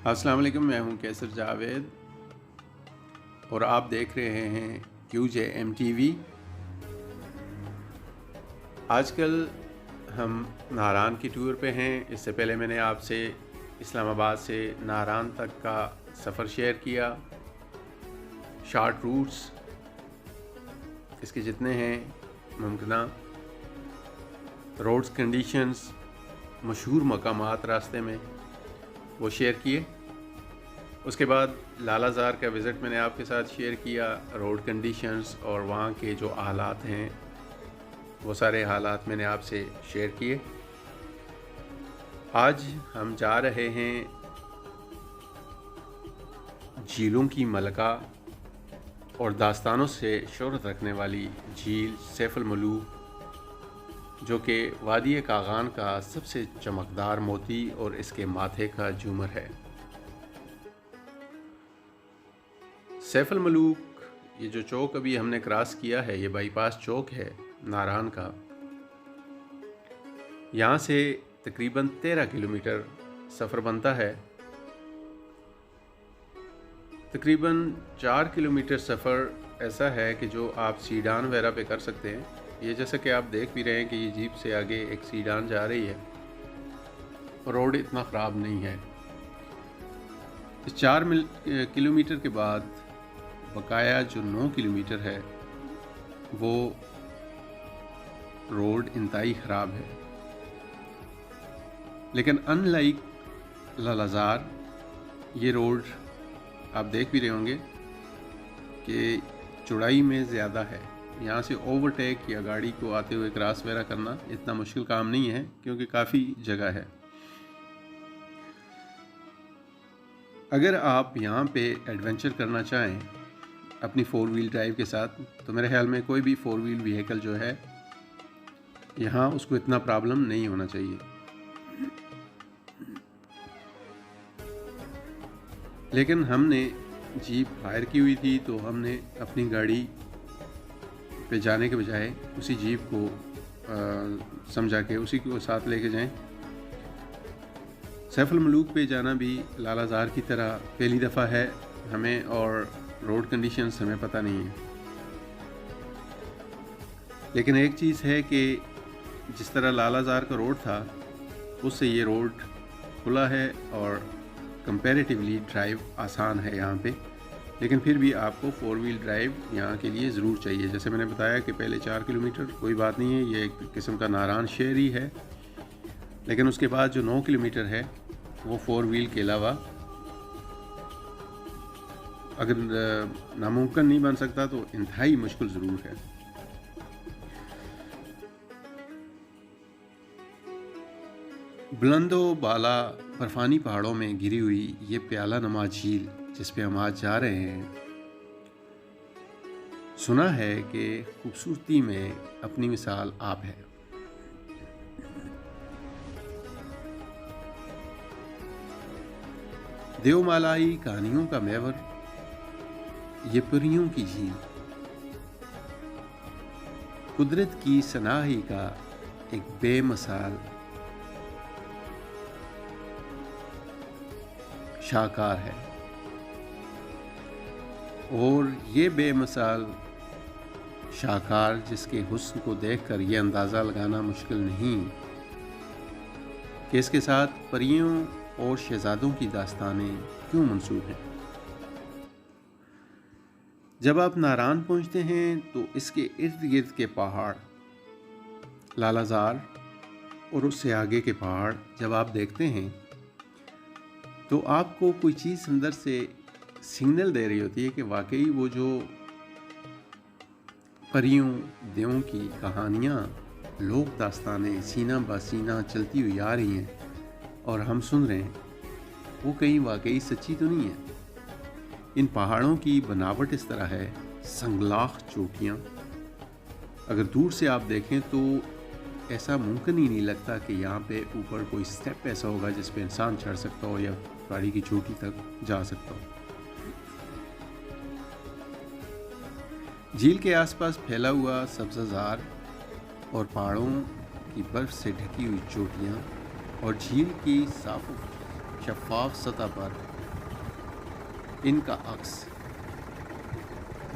अस्सलाम वालेकुम, मैं हूं कैसर जावेद और आप देख रहे हैं QJMTV। आजकल हम नारान की टूर पे हैं। इससे पहले मैंने आपसे इस्लामाबाद से नारान तक का सफ़र शेयर किया। शॉर्ट रूट्स इसके जितने हैं मुमकिन, रोड्स कंडीशंस, मशहूर मकामात रास्ते में वो शेयर किए। उसके बाद लालाज़ार का विज़िट मैंने आपके साथ शेयर किया। रोड कंडीशंस और वहाँ के जो हालात हैं वो सारे हालात मैंने आपसे शेयर किए। आज हम जा रहे हैं झीलों की मलका और दास्तानों से शोहरत रखने वाली झील सैफ अल मलूक, जो कि वादी कागान का सबसे चमकदार मोती और इसके माथे का झूमर है। सैफ अल मलूक, ये जो चौक अभी हमने क्रॉस किया है, ये बाईपास चौक है नारान का। यहाँ से तकरीबन 13 किलोमीटर सफ़र बनता है। तकरीबन 4 किलोमीटर सफ़र ऐसा है कि जो आप सीडान वगैरह पे कर सकते हैं। ये जैसा कि आप देख भी रहे हैं कि ये जीप से आगे एक सीडान जा रही है। रोड इतना ख़राब नहीं है। इस 4 किलोमीटर के बाद बकाया जो 9 किलोमीटर है वो रोड इंतहाई ख़राब है। लेकिन अनलाइक लालाज़ार, ये रोड आप देख भी रहे होंगे कि चौड़ाई में ज़्यादा है। यहाँ से ओवरटेक या गाड़ी को आते हुए क्रॉस वगैरह करना इतना मुश्किल काम नहीं है, क्योंकि काफ़ी जगह है। अगर आप यहाँ पे एडवेंचर करना चाहें अपनी 4 व्हील ड्राइव के साथ, तो मेरे ख्याल में कोई भी 4 व्हील व्हीकल जो है यहाँ उसको इतना प्रॉब्लम नहीं होना चाहिए। लेकिन हमने जीप हायर की हुई थी, तो हमने अपनी गाड़ी पे जाने के बजाय उसी जीप को समझा के उसी को साथ लेके जाएं। सैफ अल मलूक पे जाना भी लालाज़ार की तरह पहली दफ़ा है हमें, और रोड कंडीशंस हमें पता नहीं है। लेकिन एक चीज़ है कि जिस तरह लालाज़ार का रोड था, उससे ये रोड खुला है और कंपैरेटिवली ड्राइव आसान है यहाँ पे। लेकिन फिर भी आपको 4 व्हील ड्राइव यहाँ के लिए ज़रूर चाहिए। जैसे मैंने बताया कि पहले 4 किलोमीटर कोई बात नहीं है, ये एक किस्म का नारान शहर ही है। लेकिन उसके बाद जो 9 किलोमीटर है वो 4 व्हील के अलावा अगर नामुमकिन नहीं बन सकता तो इंतहाई मुश्किल ज़रूर है। बुलंदो बाला बर्फानी पहाड़ों में घिरी हुई ये प्याला नुमा झील जिस पे हम आज जा रहे हैं, सुना है कि खूबसूरती में अपनी मिसाल आप है। देवमालाई कहानियों का महवर, ये परियों की झील, कुदरत की सनाही का एक बेमिसाल शाहकार है। और ये बेमिसाल शाहकार जिसके हुस्न को देखकर ये अंदाज़ा लगाना मुश्किल नहीं कि इसके साथ परियों और शहजादों की दास्तानें क्यों मंसूब हैं। जब आप नारान पहुंचते हैं तो इसके इर्द गिर्द के पहाड़, लालाज़ार और उससे आगे के पहाड़ जब आप देखते हैं तो आपको कोई चीज़ अंदर से सिग्नल दे रही होती है कि वाकई वो जो परियों देवों की कहानियाँ, लोक दास्तानें सीना बासीना चलती हुई आ रही हैं और हम सुन रहे हैं, वो कहीं वाकई सच्ची तो नहीं है। इन पहाड़ों की बनावट इस तरह है, संगलाख चोटियाँ, अगर दूर से आप देखें तो ऐसा मुमकिन ही नहीं लगता कि यहाँ पे ऊपर कोई स्टेप ऐसा होगा जिस पे इंसान चढ़ सकता हो या पहाड़ी की चोटी तक जा सकता हो। झील के आसपास फैला हुआ सब्ज़ार और पहाड़ों की बर्फ़ से ढकी हुई चोटियाँ और झील की साफ शफाफ सतह पर इनका अक्स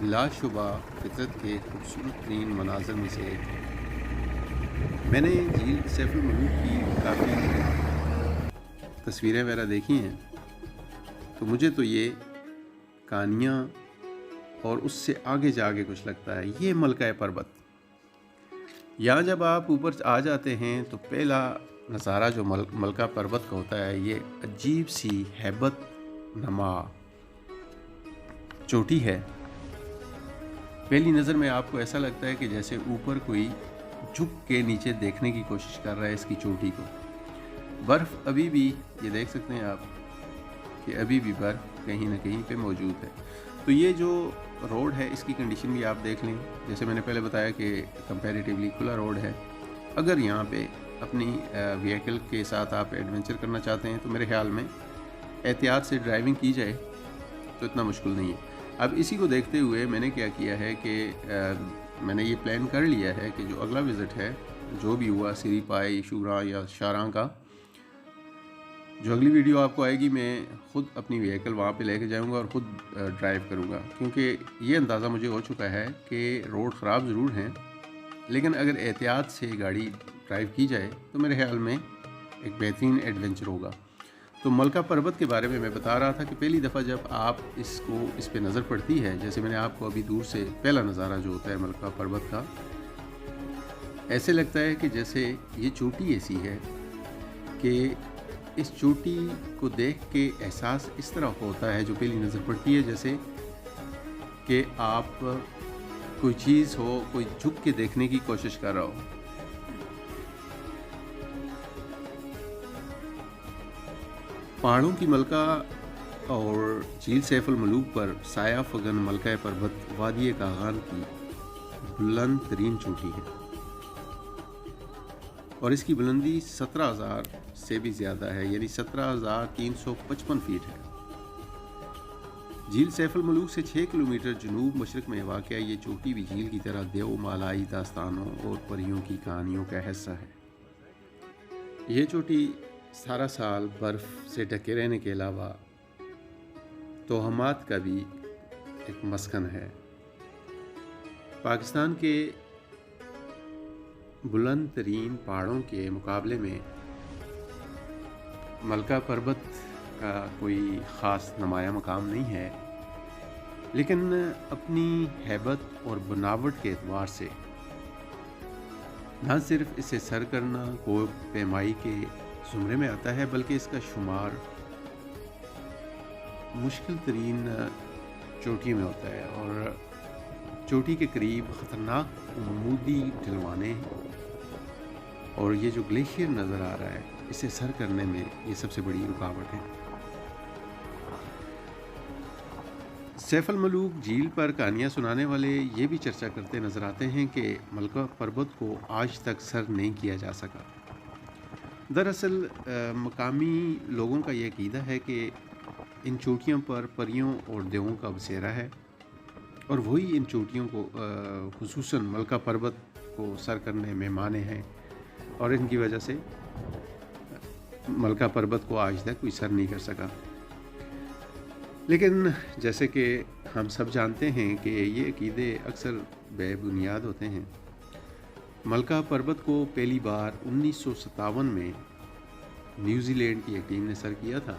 लाशुबा फितरत के खूबसूरत तरीन मनाज़र में से एक है। मैंने झील सैफुल मलूक की काफ़ी तस्वीरें वगैरह देखी हैं, तो मुझे तो ये कहानियाँ और उससे आगे जाके कुछ लगता है। ये मलका पर्वत, यहाँ जब आप ऊपर आ जाते हैं तो पहला नज़ारा जो मलका पर्वत का होता है, ये अजीब सी हैबत नमा चोटी है। पहली नज़र में आपको ऐसा लगता है कि जैसे ऊपर कोई झुक के नीचे देखने की कोशिश कर रहा है इसकी चोटी को। बर्फ़ अभी भी, ये देख सकते हैं आप कि अभी भी बर्फ़ कहीं ना कहीं पे मौजूद है। तो ये जो रोड है इसकी कंडीशन भी आप देख लें। जैसे मैंने पहले बताया कि कंपैरेटिवली खुला रोड है। अगर यहाँ पे अपनी व्हीकल के साथ आप एडवेंचर करना चाहते हैं तो मेरे ख्याल में एहतियात से ड्राइविंग की जाए तो इतना मुश्किल नहीं है। अब इसी को देखते हुए मैंने क्या किया है कि मैंने ये प्लान कर लिया है कि जो अगला विज़िट है, जो भी हुआ सिरीपाई, शुरा या शारां का, जो अगली वीडियो आपको आएगी मैं ख़ुद अपनी व्हीकल वहाँ पे लेके जाऊँगा और ख़ुद ड्राइव करूँगा। क्योंकि ये अंदाज़ा मुझे हो चुका है कि रोड ख़राब ज़रूर हैं, लेकिन अगर एहतियात से गाड़ी ड्राइव की जाए तो मेरे ख्याल में एक बेहतरीन एडवेंचर होगा। तो मलका पर्वत के बारे में मैं बता रहा था कि पहली दफ़ा जब आप इस पर नज़र पड़ती है, जैसे मैंने आपको अभी दूर से पहला नज़ारा जो होता है मलका पर्वत का, ऐसे लगता है कि जैसे ये चोटी ऐसी है कि इस चोटी को देख के एहसास इस तरह होता है, जो पहली नज़र पड़ती है, जैसे कि आप कोई चीज़ हो, कोई झुक के देखने की कोशिश कर रहा हो। पहाड़ों की मलका और झील सैफुल मलूक पर साया फगन मलका पर्वत वादी कागान की बुलंद तरीन चोटी है और इसकी बुलंदी 17,000 से भी ज़्यादा है, यानी 17,355 फीट है। झील सैफुल मलूक से 6 किलोमीटर जनूब मशरक़ में वाक़ ये चोटी भी झील की तरह देव मालाई दास्तानों और परियों की कहानियों का हिस्सा है। यह चोटी सारा साल बर्फ़ से ढके रहने के अलावा तोहमात का भी एक मस्कन है। पाकिस्तान के बुलंद तरीन पहाड़ों के मुकाबले में मलका पर्वत का कोई ख़ास नुमाया मकाम नहीं है, लेकिन अपनी हैबत और बनावट के एतबार से न सिर्फ इसे सर करना को पैमाई के ज़ुमरे में आता है, बल्कि इसका शुमार मुश्किल तरीन चोटी में होता है। और चोटी के करीब ख़तरनाक उमूदी ढलवाने और ये जो ग्लेशियर नज़र आ रहा है, इसे सर करने में ये सबसे बड़ी रुकावट है। सैफुल मलूक झील पर कहानियाँ सुनाने वाले ये भी चर्चा करते नज़र आते हैं कि मलका पर्वत को आज तक सर नहीं किया जा सका। दरअसल मकामी लोगों का ये अक़ीदा है कि इन चोटियों पर परियों और देवों का बसेरा है और वही इन चोटियों को खुसूसन मलका पर्वत को सर करने में माने हैं और इनकी वजह से मलका पर्वत को आज तक कोई सर नहीं कर सका। लेकिन जैसे कि हम सब जानते हैं कि ये अक़ीदे अक्सर बेबुनियाद होते हैं। मलका पर्वत को पहली बार 1957 में न्यूजीलैंड की एक टीम ने सर किया था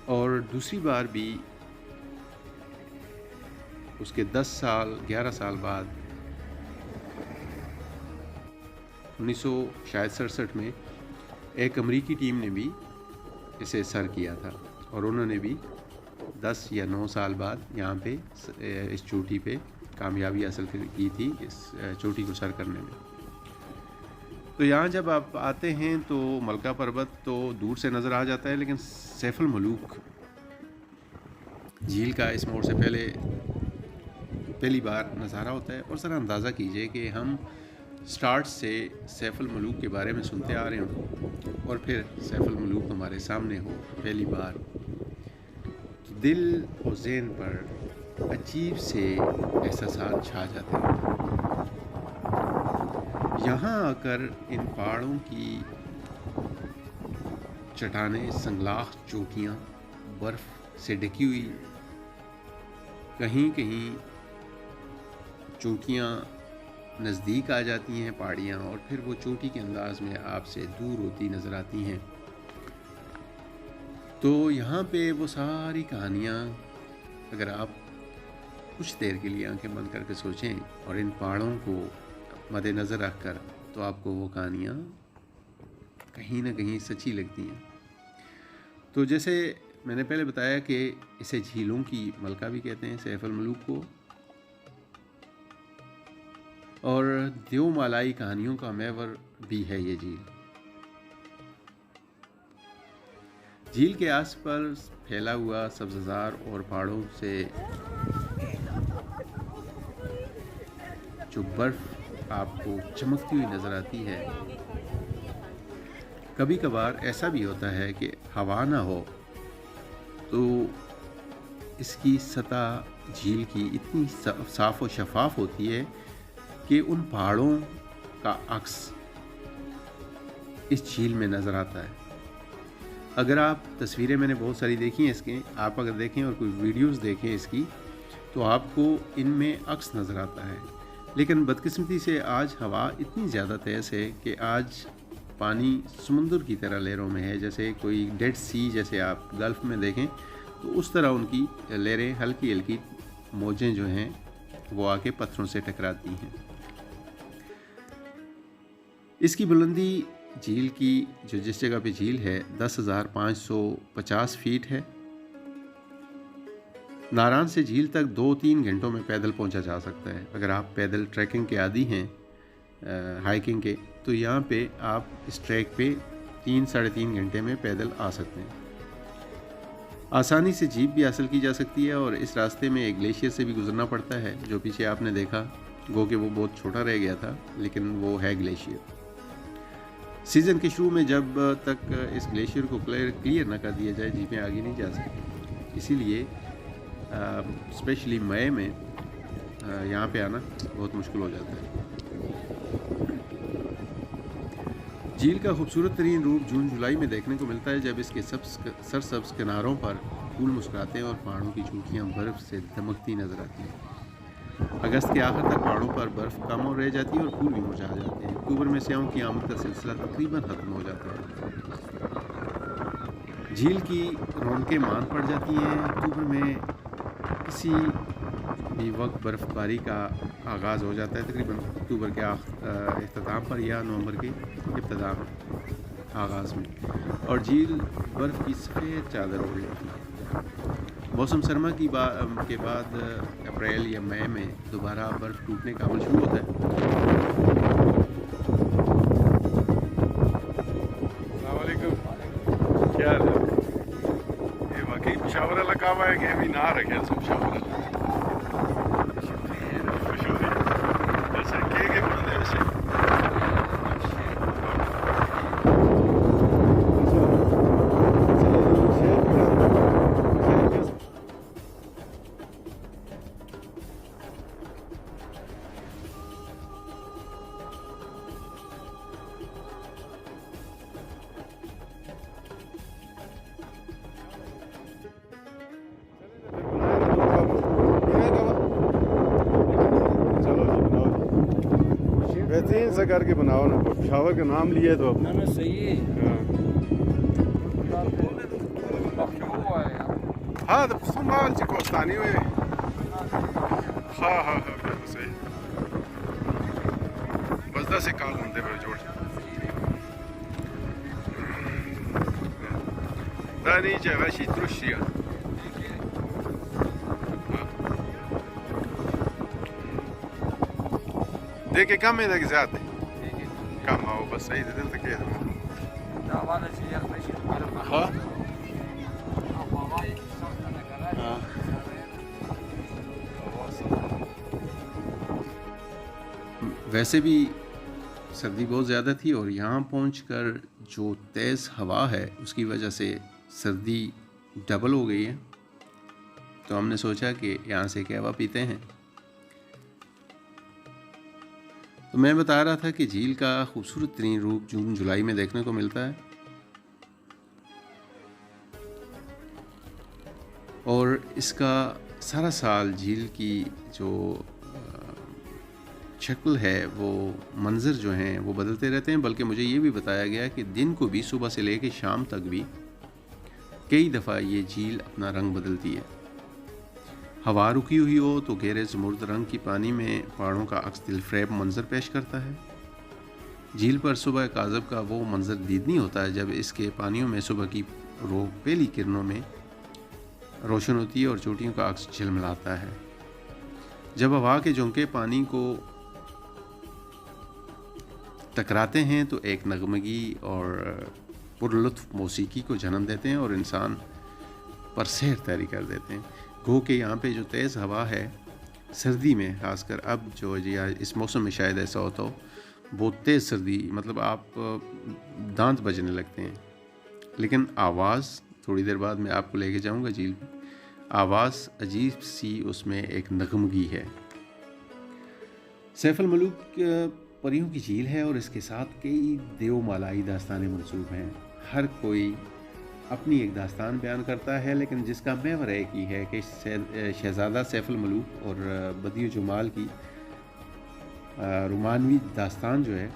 और दूसरी बार भी उसके 11 साल बाद 1967 में एक अमेरिकी टीम ने भी इसे सर किया था और उन्होंने भी 10 या 9 साल बाद यहाँ पे इस चोटी पे कामयाबी हासिल की थी, इस चोटी को सर करने में। तो यहाँ जब आप आते हैं तो मलका पर्वत तो दूर से नज़र आ जाता है, लेकिन सैफुल मलूक झील का इस मोड़ से पहली बार नज़ारा होता है। और ज़रा अंदाज़ा कीजिए कि हम स्टार्ट से सैफुल मलूक के बारे में सुनते आ रहे हों और फिर सैफुल मलूक हमारे सामने हो पहली बार, तो दिल और ज़हन पर अजीब से एहसास छा जाते हैं। यहाँ आकर इन पहाड़ों की चट्टानें, संगलाख चोटियाँ बर्फ़ से ढकी हुई, कहीं कहीं चोटियाँ नज़दीक आ जाती हैं पहाड़ियाँ, और फिर वो चोटी के अंदाज में आपसे दूर होती नज़र आती हैं। तो यहाँ पे वो सारी कहानियाँ अगर आप कुछ देर के लिए आंखें बंद करके सोचें और इन पहाड़ों को मद्देनज़र रख कर, तो आपको वो कहानियाँ कहीं ना कहीं सच्ची लगती हैं। तो जैसे मैंने पहले बताया कि इसे झीलों की मलका भी कहते हैं, सैफ अल मलूक को, और देवमालाई कहानियों का महवर भी है ये झील। झील के आसपास फैला हुआ सब्ज़ार और पहाड़ों से जो बर्फ़ आपको चमकती हुई नज़र आती है। कभी कभार ऐसा भी होता है कि हवा ना हो तो इसकी सतह झील की इतनी साफ़ और शफाफ होती है कि उन पहाड़ों का अक्स इस झील में नज़र आता है। अगर आप तस्वीरें मैंने बहुत सारी देखी हैं इसके, आप अगर देखें और कोई वीडियोस देखें इसकी, तो आपको इनमें अक्स नज़र आता है। लेकिन बदकिस्मती से आज हवा इतनी ज़्यादा तेज़ है कि आज पानी समुंदर की तरह लहरों में है, जैसे कोई डेड सी, जैसे आप गल्फ़ में देखें तो उस तरह उनकी लहरें हल्की हल्की मौजें जो हैं वो आके पत्थरों से टकराती हैं। इसकी बुलंदी झील की, जो जिस जगह पे झील है, 10,550 फीट है। नारान से झील तक 2-3 घंटों में पैदल पहुंचा जा सकता है। अगर आप पैदल ट्रैकिंग के आदी हैं, हाइकिंग के, तो यहाँ पे आप इस ट्रैक पे 3-3.5 घंटे में पैदल आ सकते हैं। आसानी से जीप भी हासिल की जा सकती है, और इस रास्ते में एक ग्लेशियर से भी गुजरना पड़ता है, जो पीछे आपने देखा, गो कि वो बहुत छोटा रह गया था, लेकिन वो है ग्लेशियर। सीज़न के शुरू में जब तक इस ग्लेशियर को क्लियर ना कर दिया जाए, जीपें आगे नहीं जा सकती। इसीलिए स्पेशली मई में यहाँ पे आना बहुत मुश्किल हो जाता है। झील का खूबसूरत तरीन रूप जून जुलाई में देखने को मिलता है, जब इसके सरसब्ज किनारों पर फूल मुस्कुराते हैं और पहाड़ों की चोटियाँ बर्फ़ से दमकती नजर आती हैं। अगस्त के आखिर तक पहाड़ों पर बर्फ़ कम हो रह जाती है और फूल भी मुरझा जाते हैं। अक्टूबर में स्याहों की आमद का सिलसिला तकरीबन ख़त्म हो जाता है। झील की रौनकें मान पड़ जाती हैं। अक्टूबर में किसी भी वक्त बर्फ़बारी का आगाज़ हो जाता है, तकरीबन अक्टूबर के अख्ताम पर या नवंबर के इब्तिदा आगाज़ में, और झील बर्फ़ की सफ़ेद चादर ओढ़ लेती है। मौसम सरमा के बाद अप्रैल या मई में दोबारा बर्फ़ टूटने का अमल शुरू होता है। क्या ये वाकई पेशावर वाला काम है कि अभी ना रखे पेशावर बेहतरीन सा करके बनाओ ना। पेशावर का नाम लिया तो ना सही है। हाँ तो संभाल से कोस्तानी हुए। हाँ हाँ हाँ बिल्कुल सही। बस 10 काल होते हुए जोड़ दानी जगह शीतरुशिया देखे कम है कि ज़्यादा कम आओ बस सही दिल तक है। हाँ वैसे भी सर्दी बहुत ज़्यादा थी, और यहाँ पहुँचकर जो तेज़ हवा है उसकी वजह से सर्दी डबल हो गई है। तो हमने सोचा कि यहाँ से कहवा पीते हैं। तो मैं बता रहा था कि झील का खूबसूरत तरीन रूप जून जुलाई में देखने को मिलता है। इसका सारा साल झील की जो शक्ल है, वो मंज़र जो हैं वो बदलते रहते हैं। बल्कि मुझे ये भी बताया गया कि दिन को भी, सुबह से लेकर शाम तक भी कई दफ़ा ये झील अपना रंग बदलती है। हवा रुकी हुई हो तो गहरे ज़मुर्द रंग की पानी में पहाड़ों का अक्स दिलफरेब मंज़र पेश करता है। झील पर सुबह काज़ब का वो मंज़र दीदनी होता है जब इसके पानियों में सुबह की पहली किरणों में रोशन होती है और चोटियों का अक्स झिलमिलाता है। जब हवा के झोंके पानी को टकराते हैं तो एक नगमगी और पुरलुत्फ मौसीकी को जन्म देते हैं और इंसान पर सैर तैरी कर देते हैं। गो के यहाँ पे जो तेज़ हवा है सर्दी में, ख़ासकर अब जो या इस मौसम में शायद ऐसा होता हो, बहुत तेज़ सर्दी, मतलब आप दांत बजने लगते हैं। लेकिन आवाज़, थोड़ी देर बाद मैं आपको लेके जाऊँगा झील पे, आवाज़ अजीब सी उसमें एक नगमगी है। सैफ अल मलूक परियों की झील है और इसके साथ कई देवमालाई दास्तानें मंसूब हैं। हर कोई अपनी एक दास्तान बयान करता है, लेकिन जिसका महवर एक ही है कि शहज़ादा सैफ अल मलूक और बदियो जमाल की रोमानवी दास्तान जो है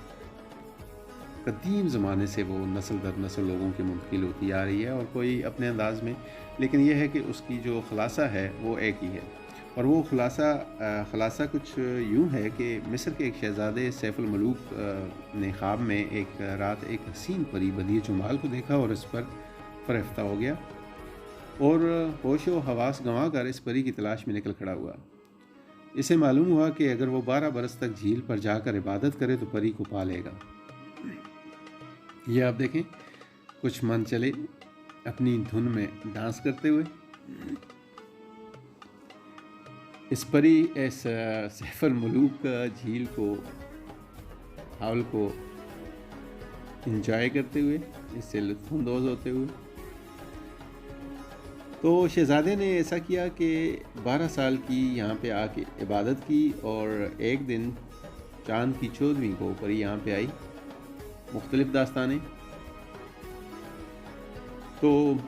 कदीम ज़माने से वो नस्ल दर नस्ल लोगों की मुंतकिल होती आ रही है, और कोई अपने अंदाज में, लेकिन यह है कि उसकी जो खुलासा है वो एक ही है। और वो खुलासा कुछ यूँ है कि मिस्र के एक शहज़ादे सैफ अल मलूक ने ख्वाब में एक रात एक हसीन परी बदियो जमाल को देखा और इस पर फ़रेफ्ता हो गया और होश व हवास गंवा कर इस परी की तलाश में निकल खड़ा हुआ। इसे मालूम हुआ कि अगर वो 12 बरस तक झील पर जाकर इबादत करे तो परी को पा लेगा। ये आप देखें, कुछ मन चले अपनी धुन में डांस करते हुए इस परी इस सैफ अल मलूक झील को, हावल को इंजॉय करते हुए, इससे लुत्फ़अंदोज़ होते हुए। तो शहज़ादे ने ऐसा किया कि 12 साल की यहाँ पे आके इबादत की और एक दिन चाँद की 14वीं को परी यहाँ पे आई। मुख्तलिफ़ दास्तानें, तो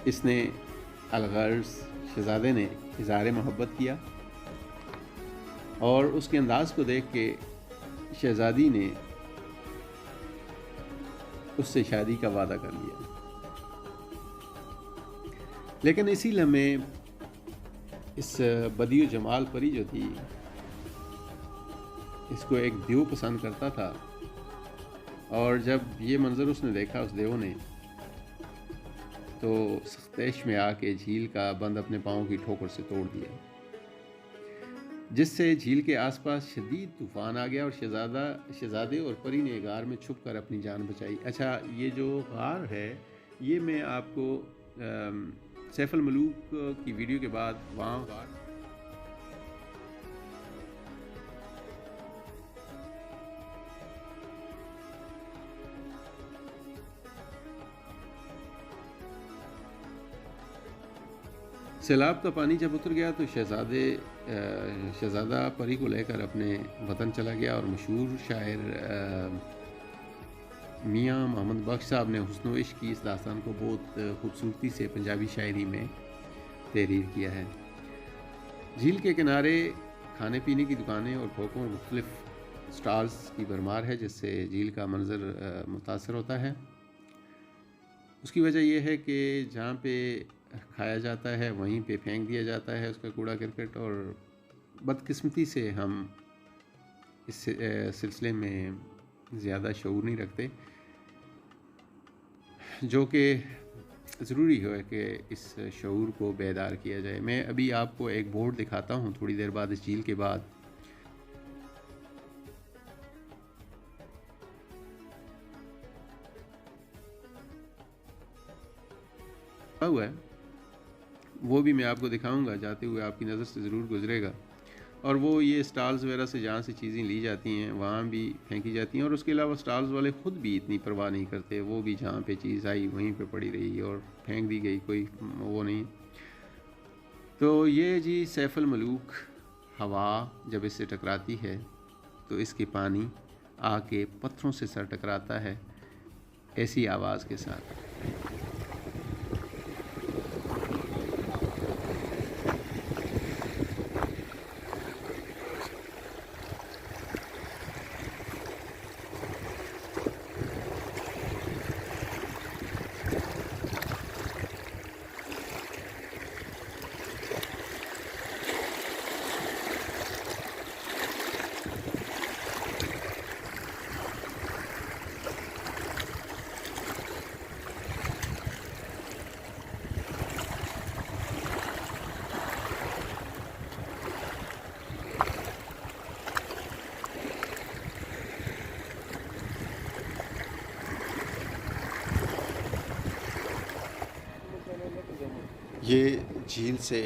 इसने अलगर्ज़ शहज़ादे ने इज़हार मोहब्बत किया और उसके अंदाज़ को देख के शहज़ादी ने उससे शादी का वादा कर लिया। लेकिन इसी लम्हे इस बदियो जमाल परी जो थी, इसको एक देव पसंद करता था, और जब ये मंज़र उसने देखा उस देव ने, तो सख्तेश में आके झील का बंद अपने पाँव की ठोकर से तोड़ दिया, जिससे झील के आसपास शदीद तूफ़ान आ गया और शहज़ादे और परी ने गार में छुप कर अपनी जान बचाई। अच्छा, ये जो गार है, ये मैं आपको सैफ अल मलूक की वीडियो के बाद वहाँ गार सैलाब का पानी जब उतर गया तो शहज़ादा परी को लेकर अपने वतन चला गया और मशहूर शायर मियाँ मोहम्मद बख्श साहब ने हुस्न व इश्क की इस दास्तान को बहुत खूबसूरती से पंजाबी शायरी में तहरीर किया है। झील के किनारे खाने पीने की दुकानें और ठोकों और मुख्तलिफ स्टॉल्स की भरमार है, जिससे झील का मंज़र मुतासर होता है। उसकी वजह यह है कि जहाँ पे खाया जाता है वहीं पे फेंक दिया जाता है उसका कूड़ा करकट, और बदकिस्मती से हम इस सिलसिले में ज़्यादा शऊर नहीं रखते, जो कि ज़रूरी है कि इस शऊर को बेदार किया जाए। मैं अभी आपको एक बोर्ड दिखाता हूँ थोड़ी देर बाद, इस झील के बाद। हुआ है वो भी मैं आपको दिखाऊंगा, जाते हुए आपकी नज़र से ज़रूर गुजरेगा। और वो ये स्टॉल्स वगैरह से जहाँ से चीज़ें ली जाती हैं वहाँ भी फेंकी जाती हैं, और उसके अलावा स्टॉल्स वाले ख़ुद भी इतनी परवाह नहीं करते, वो भी जहाँ पे चीज़ आई वहीं पे पड़ी रही और फेंक दी गई, कोई वो नहीं। तो ये जी सैफ अल मलूक, हवा जब इससे टकराती है तो इसके पानी आके पत्थरों से सर टकराता है ऐसी आवाज़ के साथ। ये झील से,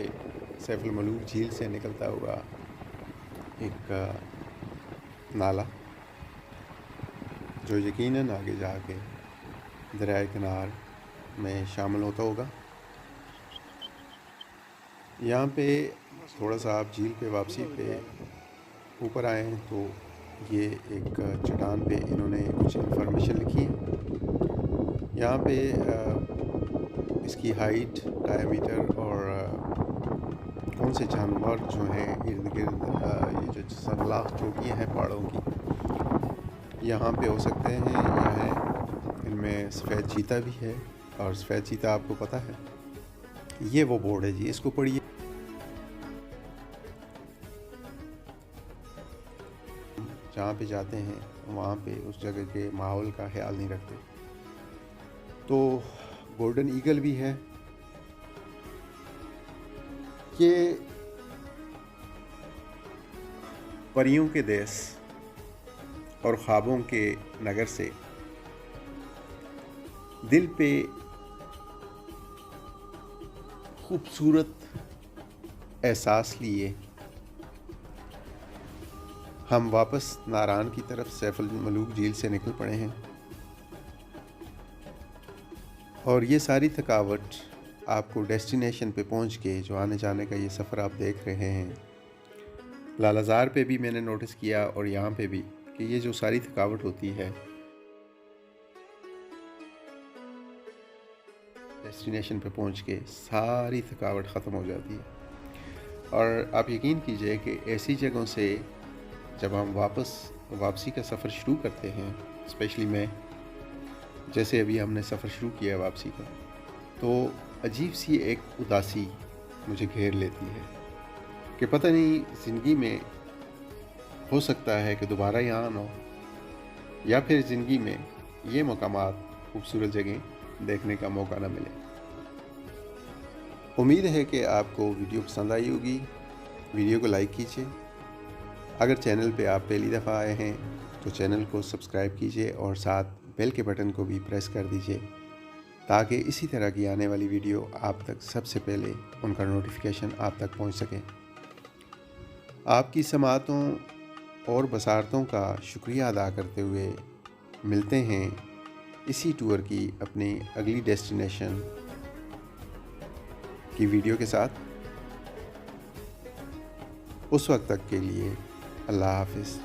सैफुल मलूक झील से निकलता हुआ एक नाला जो यकीनन आगे जाके दरियाए किनार में शामिल होता होगा। यहाँ पे थोड़ा सा आप झील पे वापसी पे ऊपर आए हैं तो ये एक चट्टान पे इन्होंने कुछ इन्फॉर्मेशन लिखी है। यहाँ पे इसकी हाइट, डायमीटर और कौन से जानवर जो हैं इर्द गिर्द ये जो सनलाख चोटियाँ हैं पहाड़ों की, यहाँ पे हो सकते हैं या हैं। इनमें सफ़ेद चीता भी है, और सफ़ेद चीता आपको पता है। ये वो बोर्ड है जी, इसको पढ़िए। जहाँ पे जाते हैं वहाँ पे उस जगह के माहौल का ख्याल नहीं रखते। तो गोल्डन ईगल भी है। ये परियों के देश और ख्वाबों के नगर से दिल पे खूबसूरत एहसास लिए हम वापस नारान की तरफ सैफुल मलूक झील से निकल पड़े हैं। और ये सारी थकावट आपको डेस्टिनेशन पे पहुंच के, जो आने जाने का ये सफ़र आप देख रहे हैं, लालाजार पे भी मैंने नोटिस किया और यहाँ पे भी, कि ये जो सारी थकावट होती है डेस्टिनेशन पे पहुंच के सारी थकावट ख़त्म हो जाती है। और आप यकीन कीजिए कि ऐसी जगहों से जब हम वापसी का सफ़र शुरू करते हैं, स्पेशली मैं, जैसे अभी हमने सफ़र शुरू किया है वापसी का, तो अजीब सी एक उदासी मुझे घेर लेती है कि पता नहीं ज़िंदगी में हो सकता है कि दोबारा यहाँ आना हो, या फिर ज़िंदगी में ये मकामात, खूबसूरत जगह देखने का मौका ना मिले। उम्मीद है कि आपको वीडियो पसंद आई होगी। वीडियो को लाइक कीजिए। अगर चैनल पे आप पहली दफ़ा आए हैं तो चैनल को सब्सक्राइब कीजिए और साथ बेल के बटन को भी प्रेस कर दीजिए, ताकि इसी तरह की आने वाली वीडियो आप तक सबसे पहले उनका नोटिफिकेशन आप तक पहुंच सके। आपकी समातों और बसारतों का शुक्रिया अदा करते हुए मिलते हैं इसी टूर की अपनी अगली डेस्टिनेशन की वीडियो के साथ। उस वक्त तक के लिए अल्लाह हाफिज़।